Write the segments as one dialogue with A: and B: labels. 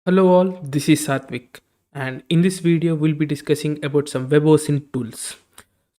A: Hello all, this is Satvik, and in this video we'll be discussing about some web OSINT tools.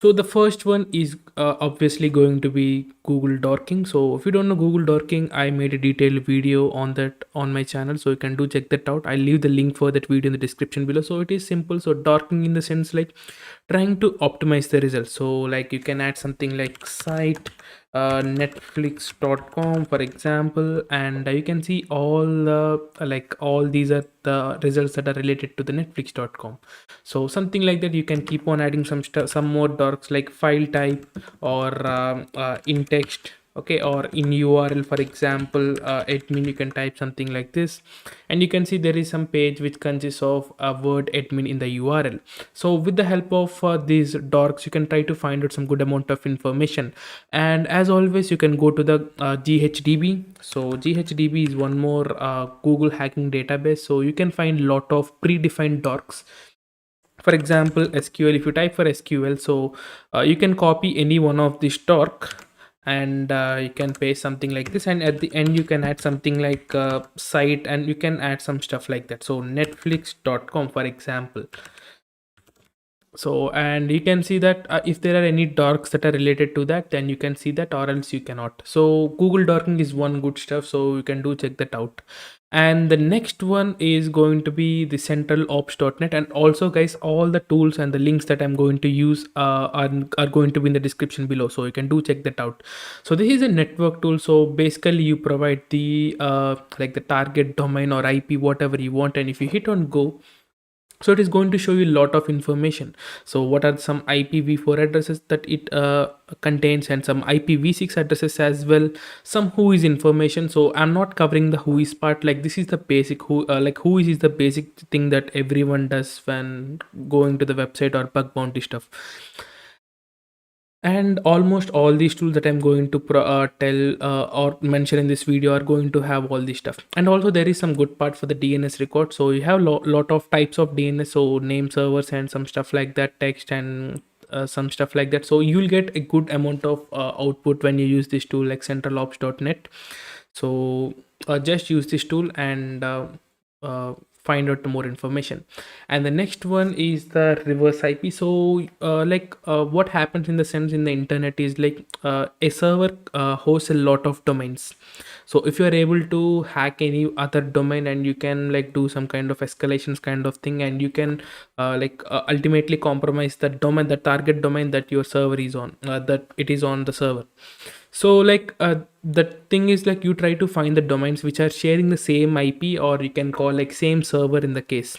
A: So the first one is obviously going to be Google Dorking. So if you don't know Google Dorking, I made a detailed video on that on my channel, so you can do check that out. I'll leave the link for that video in the description below. So it is simple. So Dorking in the sense like trying to optimize the results. So like you can add something like site netflix.com for example, and you can see all like all these are the results that are related to the netflix.com. So something like that, you can keep on adding some stuff, some more dorks like file type or in text, okay, or in url for example, admin, you can type something like this, and you can see there is some page which consists of a word admin in the url. So with the help of these dorks, you can try to find out some good amount of information. And as always, you can go to the ghdb. So ghdb is one more google hacking database, so you can find lot of predefined dorks. For example, sql, if you type for sql, so you can copy any one of this dork, and you can paste something like this, and at the end you can add something like site, and you can add some stuff like that, so netflix.com for example. So and you can see that if there are any dorks that are related to that, then you can see that, or else you cannot. So google dorking is one good stuff, so you can do check that out. And the next one is going to be the centralops.net. And also guys, all the tools and the links that I'm going to use are going to be in the description below, so you can do check that out. So this is a network tool. So basically you provide the like the target domain or ip, whatever you want, and if you hit on go, so it is going to show you a lot of information. So what are some ipv4 addresses that it contains, and some ipv6 addresses as well, some who is information. So I'm not covering the who is part, like this is the basic who, like who is the basic thing that everyone does when going to the website or bug bounty stuff. And almost all these tools that I'm going to tell or mention in this video are going to have all this stuff. And also there is some good part for the dns record. So you have lot of types of dns, so name servers and some stuff like that, text and some stuff like that. So you'll get a good amount of output when you use this tool like centralops.net. So just use this tool and find out more information. And the next one is the reverse ip. So what happens in the sense in the internet is like a server hosts a lot of domains. So if you are able to hack any other domain, and you can like do some kind of escalations kind of thing, and you can ultimately compromise the domain, the target domain that your server is on, that it is on the server. So the thing is like you try to find the domains which are sharing the same ip, or you can call like same server in the case.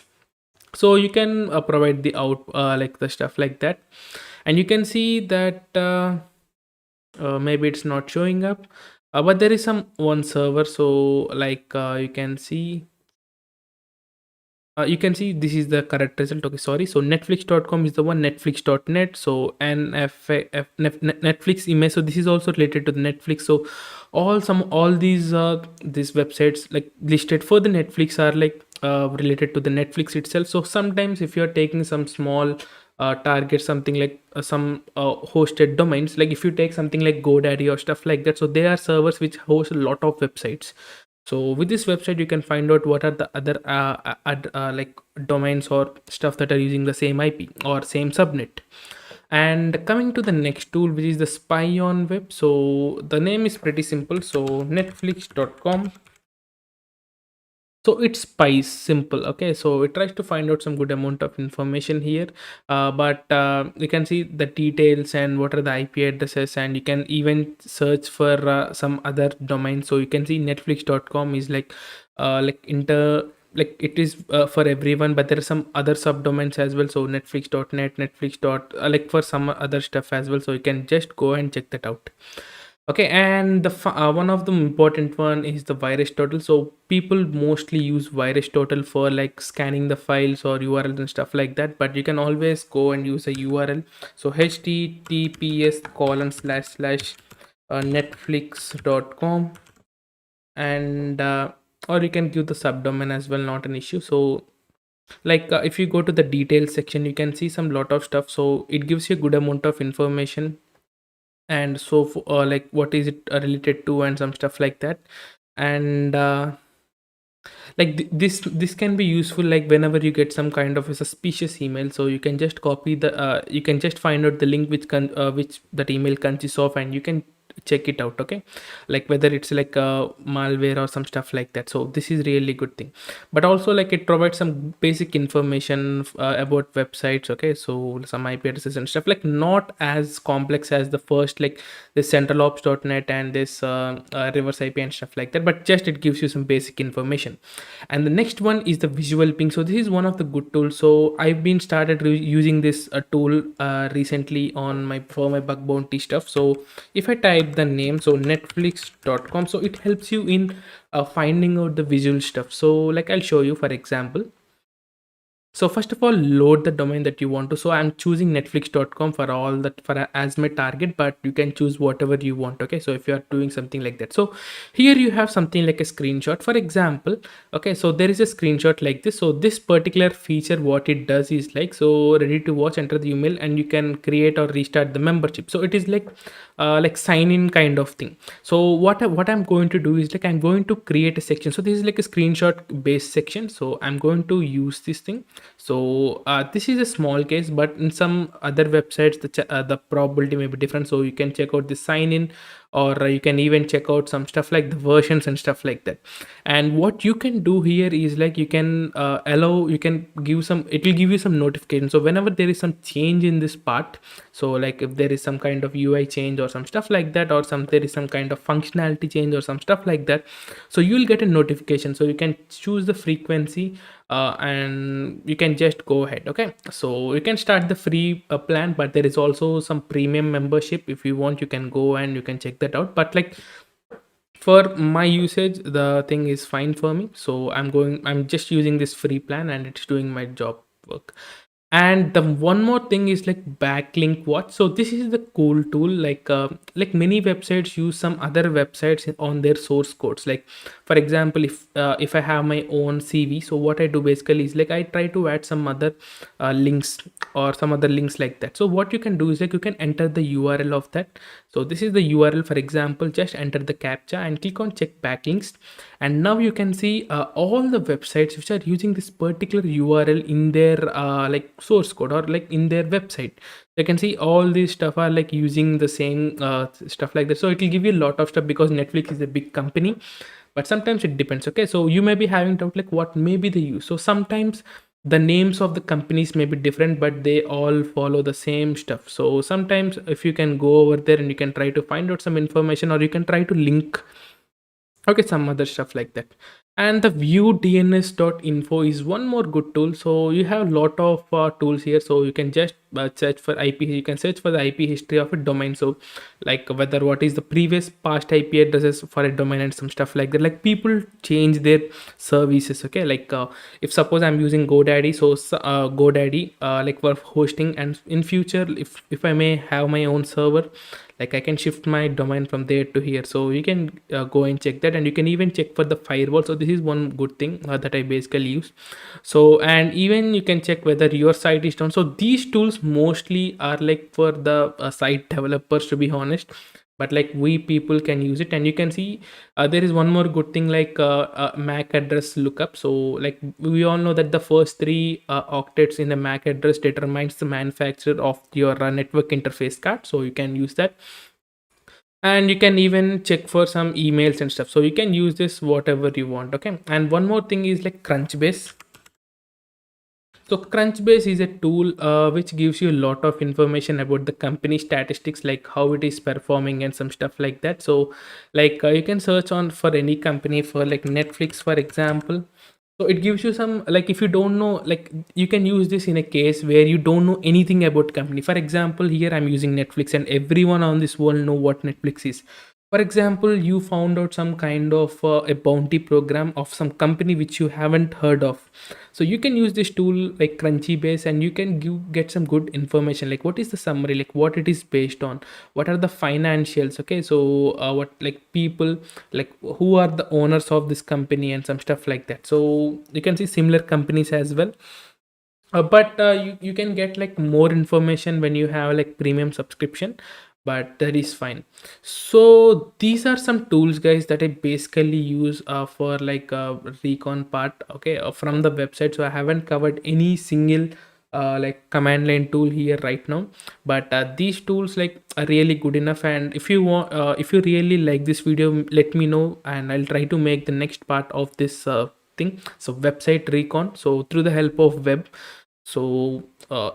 A: So you can provide the out like the stuff like that, and you can see that maybe it's not showing up, but there is some one server. So you can see this is the correct result. Okay, sorry. So netflix.com is the one, netflix.net. So netflix image, so this is also related to the netflix. So all these websites like listed for the netflix are like related to the netflix itself. So sometimes if you're taking some small target, something like some hosted domains, like if you take something like godaddy or stuff like that, so they are servers which host a lot of websites. So with this website you can find out what are the other like domains or stuff that are using the same ip or same subnet. And coming to the next tool, which is the spy on web. So the name is pretty simple. So netflix.com, so it spies simple. Okay, so it tries to find out some good amount of information here, but you can see the details and what are the ip addresses, and you can even search for some other domain. So you can see netflix.com is like inter, like it is for everyone, but there are some other subdomains as well. So netflix.net, netflix dot like for some other stuff as well, so you can just go and check that out. Okay, and one of the important one is the virus total. So people mostly use virus total for like scanning the files or urls and stuff like that, but you can always go and use a url. So https colon slash slash netflix.com, and or you can give the subdomain as well, not an issue. So if you go to the details section, you can see some lot of stuff, so it gives you a good amount of information. And so like what is it related to and some stuff like that. And like this can be useful like whenever you get some kind of a suspicious email, so you can just copy the you can just find out the link which that email consists of, and you can check it out. Okay, like whether it's like a malware or some stuff like that. So this is really good thing. But also like it provides some basic information about websites. Okay, so some IP addresses and stuff, like not as complex as the first, like this centralops.net and this reverse IP and stuff like that, but just it gives you some basic information. And the next one is the visual ping. So this is one of the good tools. So I've been started using this tool recently on my for my bug bounty stuff. So if I type the name, so netflix.com, so it helps you in finding out the visual stuff. So like I'll show you for example. So first of all, load the domain that you want to. So I'm choosing netflix.com for all that for as my target, but you can choose whatever you want. Okay, so if you are doing something like that, so here you have something like a screenshot for example. Okay, so there is a screenshot like this. So this particular feature, what it does is like, so ready to watch, enter the email and you can create or restart the membership. So it is like sign in kind of thing. So what I'm going to do is like I'm going to create a section. So this is like a screenshot based section, so I'm going to use this thing. So this is a small case, but in some other websites the probability may be different. So you can check out the sign in, or you can even check out some stuff like the versions and stuff like that. And what you can do here is like you can allow, you can give some, it will give you some notification. So whenever there is some change in this part, so like if there is some kind of UI change or some stuff like that, or some there is some kind of functionality change or some stuff like that, so you'll get a notification. So you can choose the frequency and you can just go ahead. Okay, so you can start the free plan, but there is also some premium membership. If you want, you can go and you can check that out. But like for my usage, the thing is fine for me. So I'm just using this free plan and it's doing my job work. And the one more thing is like backlink watch. So this is the cool tool. Like many websites use some other websites on their source codes. Like for example, if I have my own CV, so what I do basically is like I try to add some other links or some other links like that. So what you can do is like you can enter the URL of that. So this is the URL. For example, just enter the captcha and click on check backlinks, and now you can see all the websites which are using this particular URL in their like source code or like in their website. You can see all these stuff are like using the same stuff like that. So it will give you a lot of stuff because Netflix is a big company, but sometimes it depends. Okay, so you may be having doubt like what may be the use. So sometimes the names of the companies may be different, but they all follow the same stuff. So sometimes if you can go over there and you can try to find out some information, or you can try to link, okay, some other stuff like that. And the viewdns.info is one more good tool. So you have a lot of tools here. So you can just search for IP, you can search for the IP history of a domain. So like whether what is the previous past IP addresses for a domain and some stuff like that. Like people change their services. Okay, like if suppose I'm using GoDaddy, so GoDaddy like for hosting, and in future if I may have my own server, like I can shift my domain from there to here. So you can go and check that, and you can even check for the firewall. So this is one good thing that I basically use. So and even you can check whether your site is down. So these tools mostly are like for the site developers, to be honest, but like we people can use it. And you can see there is one more good thing, like MAC address lookup. So like we all know that the first three octets in the MAC address determines the manufacturer of your network interface card. So you can use that, and you can even check for some emails and stuff. So you can use this whatever you want. Okay, and one more thing is like Crunchbase. So Crunchbase is a tool which gives you a lot of information about the company statistics, like how it is performing and some stuff like that. So like you can search on for any company, for like Netflix for example. So it gives you some, like if you don't know, like you can use this in a case where you don't know anything about company. For example, here I'm using Netflix and everyone on this world know what Netflix is. For example, you found out some kind of a bounty program of some company which you haven't heard of. So you can use this tool like Crunchybase, and you can get some good information, like what is the summary, like what it is based on, what are the financials. Okay, so what like people, like who are the owners of this company and some stuff like that. So you can see similar companies as well. But you can get like more information when you have like premium subscription. but that is fine. So these are some tools, guys, that I basically use for like recon part, okay, from the website. So I haven't covered any single like command line tool here right now, but these tools like are really good enough. And if you want, if you really like this video, let me know and I'll try to make the next part of this thing, so website recon, so through the help of web. So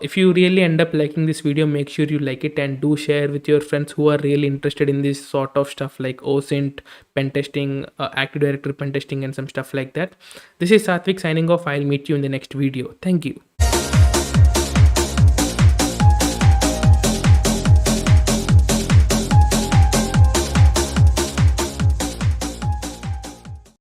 A: if you really end up liking this video, make sure you like it and do share with your friends who are really interested in this sort of stuff like OSINT, pen testing, Active Directory pen testing, and some stuff like that. This is Satvik signing off. I'll meet you in the next video. Thank you.